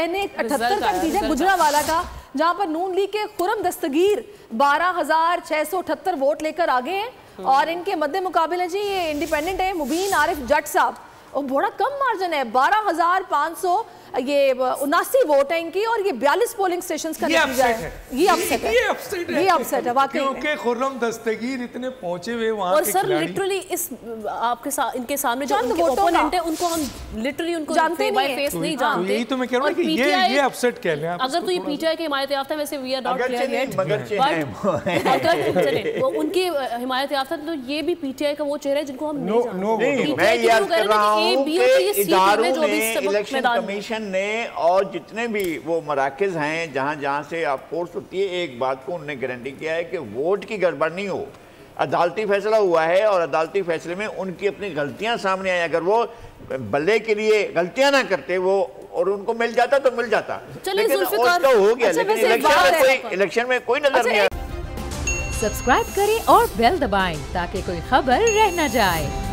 NA 78 का नतीजा गुजरांवाला का, जहां पर नून लीग के खुरम दस्तगीर 12,678 वोट लेकर आगे हैं और इनके मद्दे मुकाबले जी ये इंडिपेंडेंट है मुबीन आरिफ जट साहब, और बड़ा कम मार्जिन है 12,579 वोट है इनकी, और ये 42 पोलिंग स्टेशंस का नतीजा है। ये अपसेट है वाकई, क्योंकि खुर्रम दस्तगीर इतने पहुंचे हुए वहां और सर लिटरली इस आपके साथ इनके सामने जो ओपोनेंट है उनको हम लिटरली उनको जानते बाय फेस नहीं जानते। यही तो मैं कह रहा हूं कि ये अपसेट कह लें आप। अगर तो ये पीटीआई की हिमायत याफ्ता, वैसे we are not clear yet, अगर चले वो उनकी हिमायत याफ्ता, तो ये भी पीटीआई का वो चेहरा है जिनको हम नहीं जानते। मैं याद कर रहा हूं कि इदारों ने, इलेक्शन मैदान कमीशन ने और जितने भी वो मराकज हैं जहां जहां से आप फोर्स होती है, एक बात को उन्होंने गारंटी किया है कि वोट की गड़बड़ नहीं हो। अदालती फैसला हुआ है और अदालती फैसले में उनकी अपनी गलतियां सामने आई। अगर वो बल्ले के लिए गलतियां ना करते वो और उनको मिल जाता तो मिल जाता, लेकिन उसका हो गया। लेकिन इलेक्शन में कोई नजर नहीं आया। सब्सक्राइब करें और बेल दबाएं ताकि कोई खबर रह न जाए।